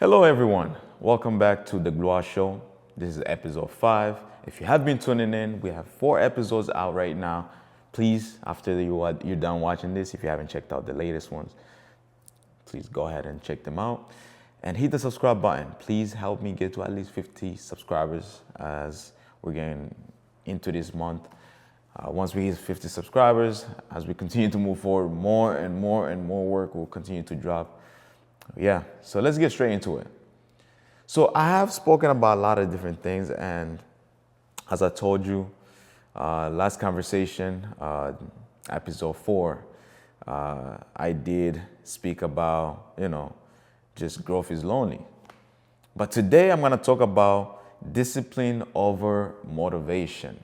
Hello everyone, welcome back to the GLOIRE show. This is episode 5. If you have been tuning in, we have 4 episodes out right now. Please, after you're done watching this, if you haven't checked out the latest ones, please go ahead and check them out. And hit the subscribe button. Please help me get to at least 50 subscribers as we're getting into this month. Once we hit 50 subscribers, as we continue to move forward, more and more work will continue to drop. Yeah, so let's get straight into it. So I have spoken about a lot of different things, and as I told you, last conversation, episode 4, I did speak about, just growth is lonely. But today I'm going to talk about discipline over motivation.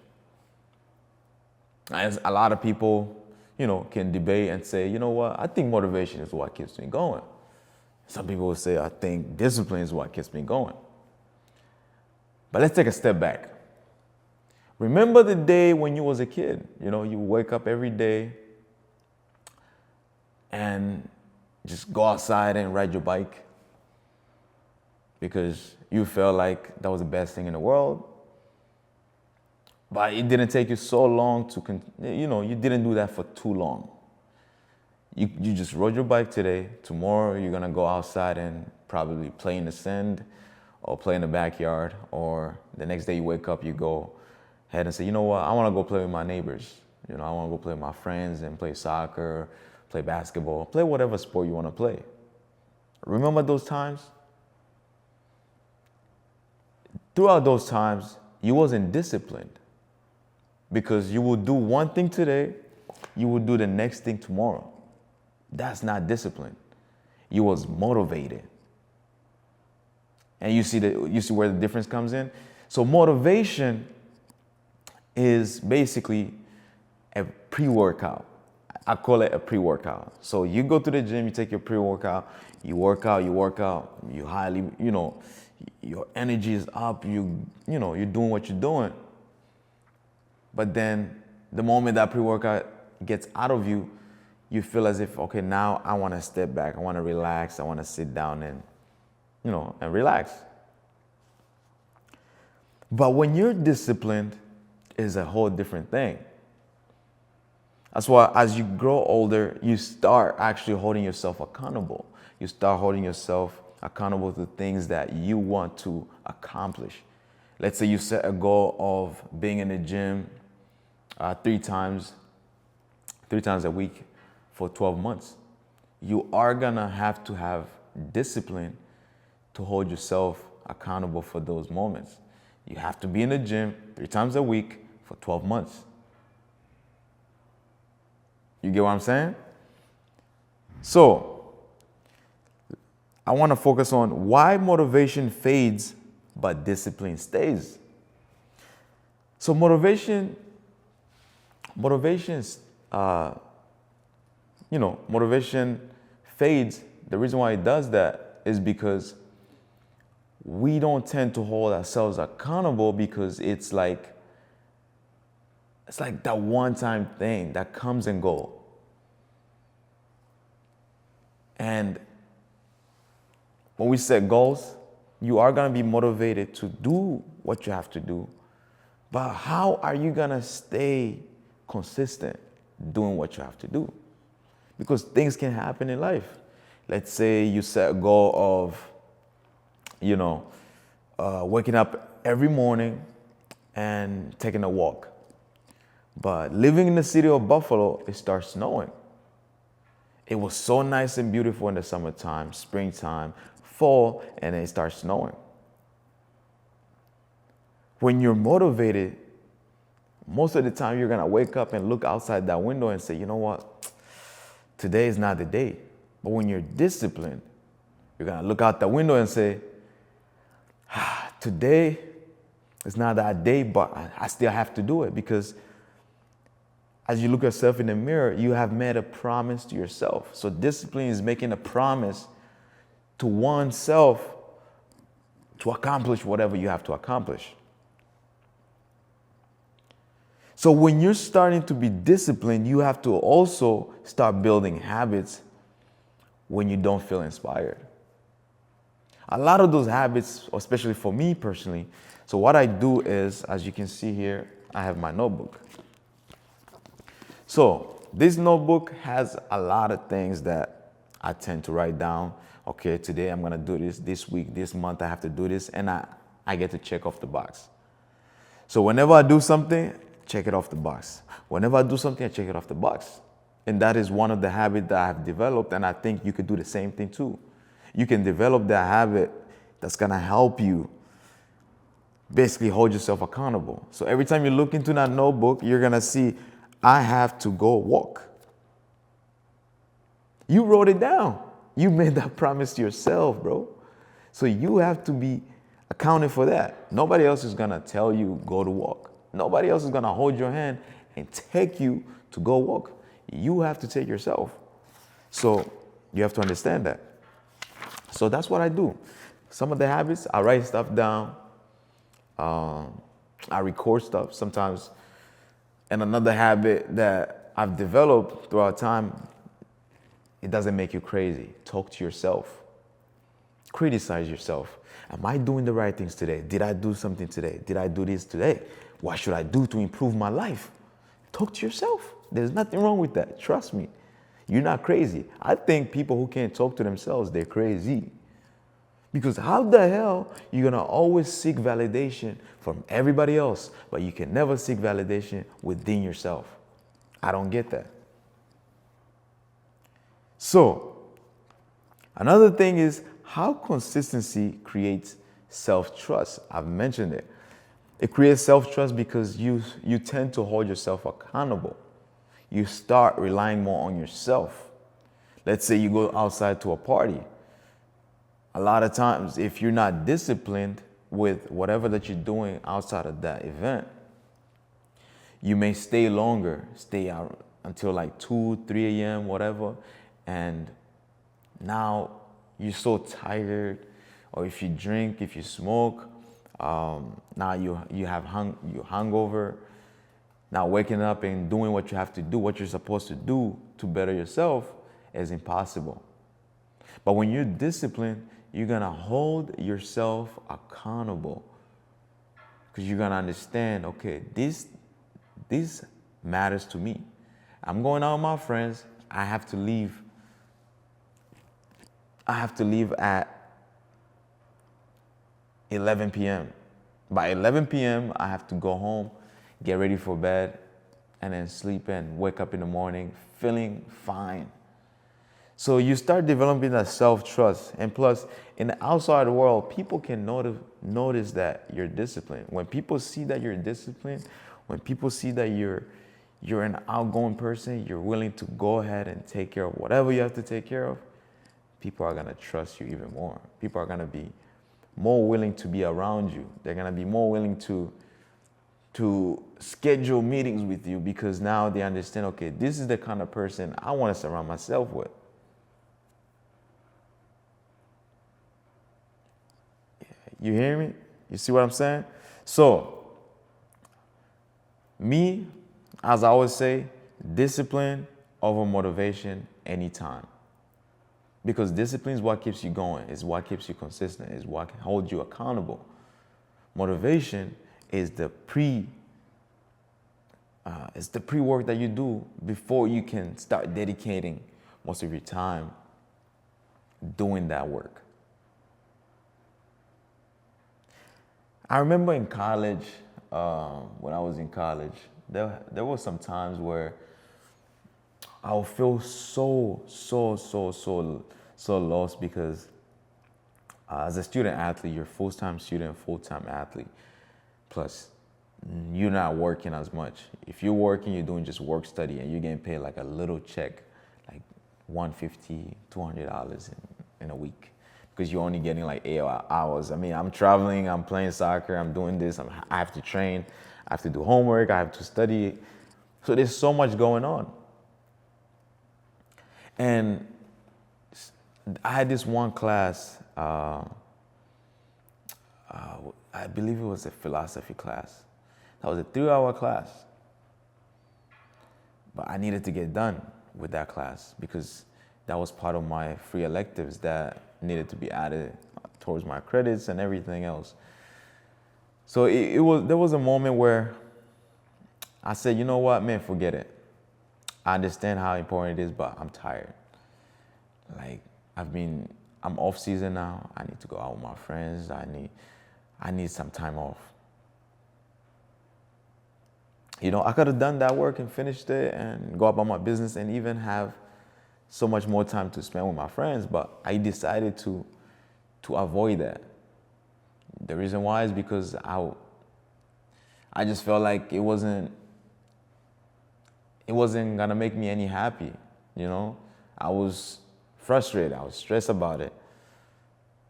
As a lot of people, can debate and say, you know what, I think motivation is what keeps me going. Some people will say, I think discipline is what keeps me going. But let's take a step back. Remember the day when you was a kid, you wake up every day and just go outside and ride your bike because you felt like that was the best thing in the world. But it didn't take you so long you didn't do that for too long. You just rode your bike today. Tomorrow you're gonna go outside and probably play in the sand or play in the backyard. Or the next day you wake up, you go ahead and say, you know what, I wanna go play with my neighbors. I wanna go play with my friends and play soccer, play basketball, play whatever sport you wanna play. Remember those times? Throughout those times, you wasn't disciplined because you would do one thing today, you would do the next thing tomorrow. That's not discipline. You was motivated. And you see where the difference comes in? So motivation is basically a pre-workout. I call it a pre-workout. So you go to the gym, you take your pre-workout, you work out, you highly, your energy is up, you're doing what you're doing. But then the moment that pre-workout gets out of you, you feel as if, okay, now I want to step back. I want to relax. I want to sit down and, and relax. But when you're disciplined, it's a whole different thing. That's why as you grow older, you start actually holding yourself accountable. You start holding yourself accountable to things that you want to accomplish. Let's say you set a goal of being in the gym 3 times a week for 12 months. You are gonna have to have discipline to hold yourself accountable for those moments. You have to be in the gym 3 times a week for 12 months. You get what I'm saying? So, I wanna focus on why motivation fades but discipline stays. So motivation fades. The reason why it does that is because we don't tend to hold ourselves accountable because it's like that one-time thing that comes and goes. And when we set goals, you are gonna be motivated to do what you have to do. But how are you gonna stay consistent doing what you have to do? Because things can happen in life. Let's say you set a goal of, waking up every morning and taking a walk. But living in the city of Buffalo, it starts snowing. It was so nice and beautiful in the summertime, springtime, fall, and then it starts snowing. When you're motivated, most of the time you're gonna wake up and look outside that window and say, you know what, today is not the day. But when you're disciplined, you're gonna look out the window and say, today is not that day, but I still have to do it. Because as you look at yourself in the mirror, you have made a promise to yourself. So discipline is making a promise to oneself to accomplish whatever you have to accomplish. So when you're starting to be disciplined, you have to also start building habits when you don't feel inspired. A lot of those habits, especially for me personally, so what I do is, as you can see here, I have my notebook. So this notebook has a lot of things that I tend to write down. Okay, today I'm gonna do this week, this month I have to do this, and I get to check off the box. So whenever I do something, check it off the box. Whenever I do something, I check it off the box. And that is one of the habits that I have developed, and I think you could do the same thing too. You can develop that habit that's gonna help you basically hold yourself accountable. So every time you look into that notebook, you're gonna see, I have to go walk. You wrote it down. You made that promise to yourself, bro. So you have to be accounted for that. Nobody else is gonna tell you go to walk. Nobody else is gonna hold your hand and take you to go walk. You have to take yourself. So you have to understand that. So that's what I do. Some of the habits, I write stuff down. I record stuff sometimes. And another habit that I've developed throughout time, it doesn't make you crazy. Talk to yourself. Criticize yourself. Am I doing the right things today? Did I do something today? Did I do this today? What should I do to improve my life? Talk to yourself. There's nothing wrong with that. Trust me. You're not crazy. I think people who can't talk to themselves, they're crazy. Because how the hell you're gonna always seek validation from everybody else, but you can never seek validation within yourself? I don't get that. So, another thing is how consistency creates self-trust. I've mentioned it. It creates self-trust because you tend to hold yourself accountable. You start relying more on yourself. Let's say you go outside to a party. A lot of times, if you're not disciplined with whatever that you're doing outside of that event, you may stay longer, stay out until like 2, 3 a.m., whatever, and now you're so tired. Or if you drink, if you smoke, now you have hungover. Now waking up and doing what you have to do, what you're supposed to do to better yourself is impossible. But when you're disciplined, you're gonna hold yourself accountable because you're gonna understand, okay, this matters to me. I'm going out with my friends. I have to leave at 11 p.m. By 11 p.m., I have to go home, get ready for bed, and then sleep and wake up in the morning feeling fine. So you start developing that self-trust. And plus, in the outside world, people can notice that you're disciplined. When people see that you're disciplined, when people see that you're an outgoing person, you're willing to go ahead and take care of whatever you have to take care of, people are gonna trust you even more. People are gonna be more willing to be around you. They're gonna be more willing to schedule meetings with you because now they understand, okay, this is the kind of person I wanna surround myself with. You hear me? You see what I'm saying? So, me, as I always say, discipline over motivation anytime. Because discipline is what keeps you going, is what keeps you consistent, is what holds you accountable. Motivation is the pre-work that you do before you can start dedicating most of your time doing that work. I remember in college, when I was in college, there were some times where I would feel so lost because as a student athlete, you're a full-time student, full-time athlete. Plus, you're not working as much. If you're working, you're doing just work study and you're getting paid like a little check, like $150, $200 in a week. Because you're only getting like 8 hours. I mean, I'm traveling, I'm playing soccer, I'm doing this, I have to train, I have to do homework, I have to study. So there's so much going on. And I had this one class, I believe it was a philosophy class. That was a 3-hour class. But I needed to get done with that class because that was part of my free electives that needed to be added towards my credits and everything else. So there was a moment where I said, you know what, man, forget it. I understand how important it is, but I'm tired. Like, I'm off season now. I need to go out with my friends. I need some time off. You know, I could have done that work and finished it and go about my business and even have so much more time to spend with my friends, but I decided to avoid that. The reason why is because I just felt like it wasn't gonna make me any happy, you know? I was frustrated, I was stressed about it.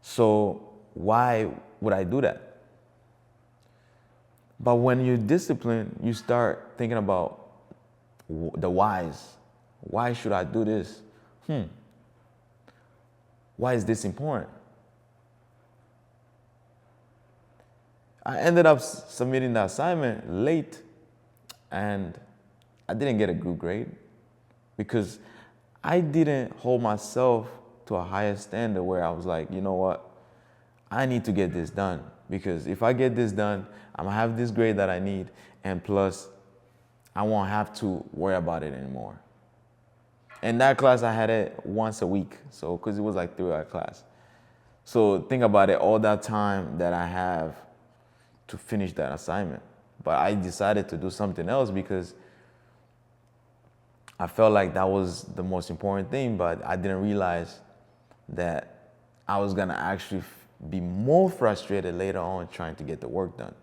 So why would I do that? But when you're disciplined, you start thinking about the whys. Why should I do this? Why is this important? I ended up submitting the assignment late, and I didn't get a good grade because I didn't hold myself to a higher standard where I was like, you know what? I need to get this done, because if I get this done, I'm gonna have this grade that I need, and plus, I won't have to worry about it anymore. In that class, I had it once a week, so because it was like 3-hour class. So think about it, all that time that I have to finish that assignment. But I decided to do something else because I felt like that was the most important thing, but I didn't realize that I was gonna actually be more frustrated later on trying to get the work done.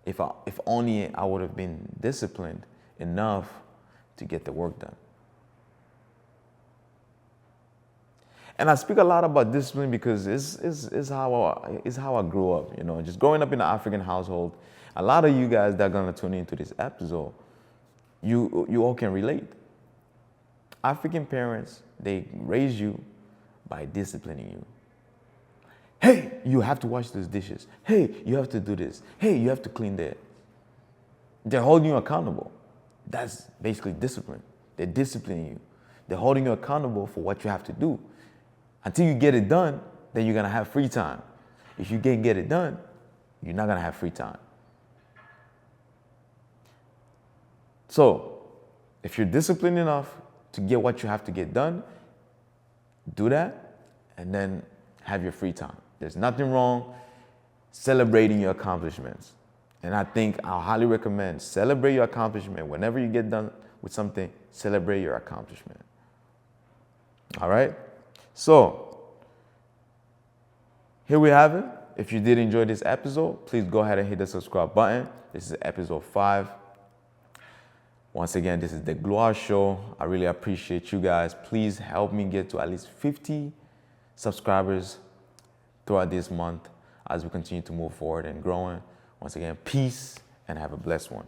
If only I would have been disciplined enough to get the work done. And I speak a lot about discipline because it's how I grew up, you know, just growing up in an African household. A lot of you guys that are gonna tune into this episode, you all can relate. African parents, they raise you by disciplining you. Hey, you have to wash those dishes. Hey, you have to do this. Hey, you have to clean that. They're holding you accountable. That's basically discipline. They're disciplining you. They're holding you accountable for what you have to do. Until you get it done, then you're gonna have free time. If you can't get it done, you're not gonna have free time. So, if you're disciplined enough to get what you have to get done, do that, and then have your free time. There's nothing wrong celebrating your accomplishments. And I think I'll highly recommend celebrate your accomplishment. Whenever you get done with something, celebrate your accomplishment. All right? So, here we have it. If you did enjoy this episode, please go ahead and hit the subscribe button. This is episode 5. Once again, this is the GLOIRE Show. I really appreciate you guys. Please help me get to at least 50 subscribers throughout this month as we continue to move forward and growing. Once again, peace and have a blessed one.